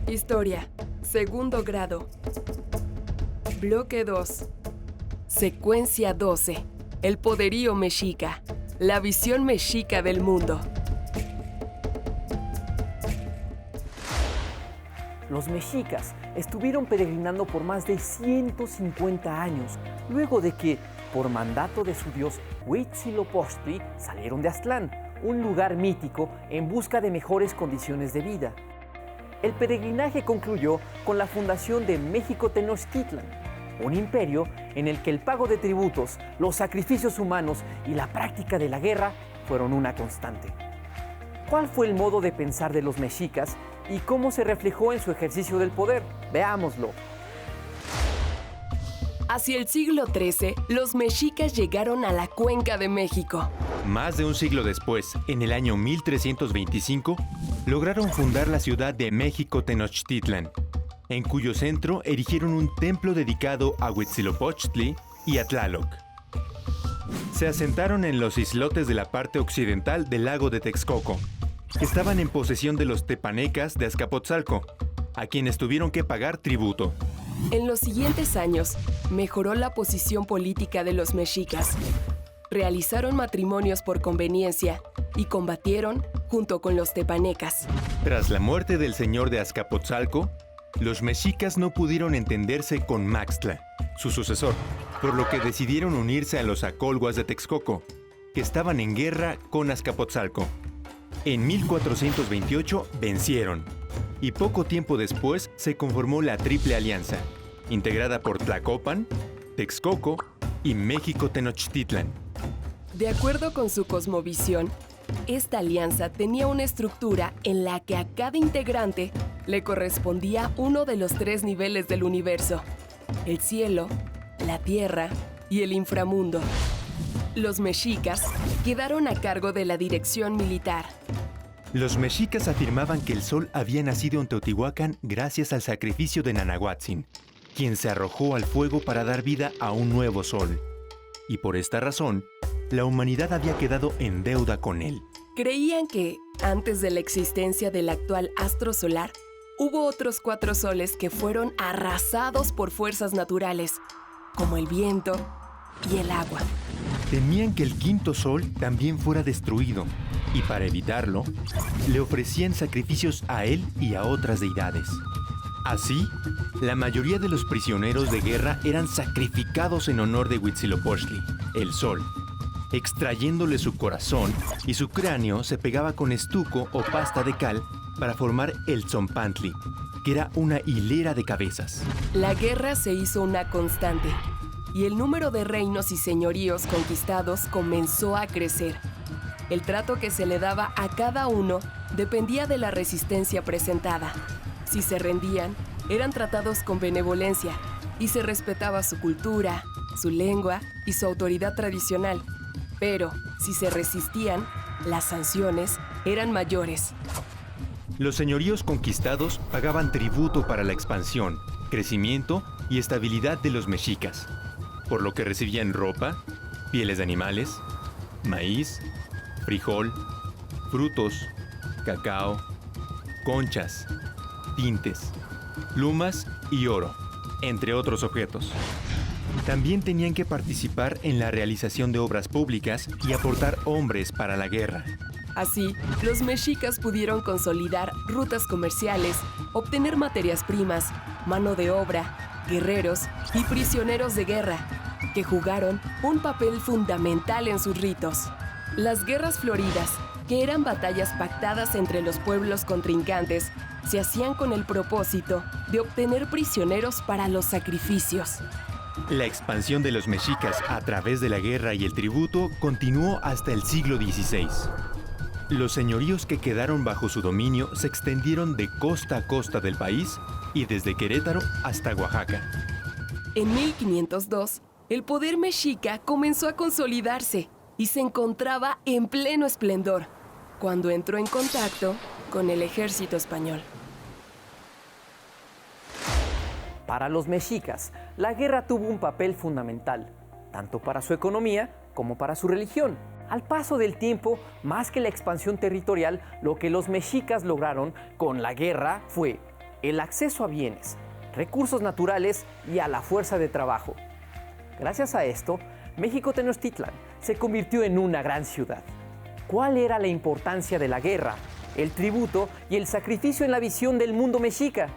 Historia, segundo grado. Bloque 2. Secuencia 12. El poderío mexica. La visión mexica del mundo. Los mexicas estuvieron peregrinando por más de 150 años, luego de que, por mandato de su dios Huitzilopochtli, salieron de Aztlán, un lugar mítico en busca de mejores condiciones de vida. El peregrinaje concluyó con la fundación de México Tenochtitlan, un imperio en el que el pago de tributos, los sacrificios humanos y la práctica de la guerra fueron una constante. ¿Cuál fue el modo de pensar de los mexicas y cómo se reflejó en su ejercicio del poder? Veámoslo. Hacia el siglo XIII, los mexicas llegaron a la Cuenca de México. Más de un siglo después, en el año 1325, lograron fundar la ciudad de México Tenochtitlan, en cuyo centro erigieron un templo dedicado a Huitzilopochtli y a Tlaloc. Se asentaron en los islotes de la parte occidental del lago de Texcoco, que estaban en posesión de los tepanecas de Azcapotzalco, a quienes tuvieron que pagar tributo. En los siguientes años, mejoró la posición política de los mexicas. Realizaron matrimonios por conveniencia y combatieron junto con los tepanecas. Tras la muerte del señor de Azcapotzalco, los mexicas no pudieron entenderse con Maxtla, su sucesor, por lo que decidieron unirse a los acolhuas de Texcoco, que estaban en guerra con Azcapotzalco. En 1428 vencieron, y poco tiempo después se conformó la Triple Alianza, integrada por Tlacopan, Texcoco y México Tenochtitlan. De acuerdo con su cosmovisión, esta alianza tenía una estructura en la que a cada integrante le correspondía uno de los 3 niveles del universo: el cielo, la tierra y el inframundo. Los mexicas quedaron a cargo de la dirección militar. Los mexicas afirmaban que el sol había nacido en Teotihuacán gracias al sacrificio de Nanahuatzin, quien se arrojó al fuego para dar vida a un nuevo sol. Y por esta razón, la humanidad había quedado en deuda con él. Creían que, antes de la existencia del actual astro solar, hubo otros 4 soles que fueron arrasados por fuerzas naturales, como el viento y el agua. Temían que el quinto sol también fuera destruido, y para evitarlo, le ofrecían sacrificios a él y a otras deidades. Así, la mayoría de los prisioneros de guerra eran sacrificados en honor de Huitzilopochtli, el sol, extrayéndole su corazón, y su cráneo se pegaba con estuco o pasta de cal para formar el tzompantli, que era una hilera de cabezas. La guerra se hizo una constante, y el número de reinos y señoríos conquistados comenzó a crecer. El trato que se le daba a cada uno dependía de la resistencia presentada. Si se rendían, eran tratados con benevolencia y se respetaba su cultura, su lengua y su autoridad tradicional. Pero, si se resistían, las sanciones eran mayores. Los señoríos conquistados pagaban tributo para la expansión, crecimiento y estabilidad de los mexicas, por lo que recibían ropa, pieles de animales, maíz, frijol, frutos, cacao, conchas, tintes, plumas y oro, entre otros objetos. También tenían que participar en la realización de obras públicas y aportar hombres para la guerra. Así, los mexicas pudieron consolidar rutas comerciales, obtener materias primas, mano de obra, guerreros y prisioneros de guerra, que jugaron un papel fundamental en sus ritos. Las guerras floridas, que eran batallas pactadas entre los pueblos contrincantes, se hacían con el propósito de obtener prisioneros para los sacrificios. La expansión de los mexicas a través de la guerra y el tributo continuó hasta el siglo XVI. Los señoríos que quedaron bajo su dominio se extendieron de costa a costa del país y desde Querétaro hasta Oaxaca. En 1502, el poder mexica comenzó a consolidarse y se encontraba en pleno esplendor cuando entró en contacto con el ejército español. Para los mexicas, la guerra tuvo un papel fundamental, tanto para su economía como para su religión. Al paso del tiempo, más que la expansión territorial, lo que los mexicas lograron con la guerra fue el acceso a bienes, recursos naturales y a la fuerza de trabajo. Gracias a esto, México Tenochtitlan se convirtió en una gran ciudad. ¿Cuál era la importancia de la guerra, el tributo y el sacrificio en la visión del mundo mexica?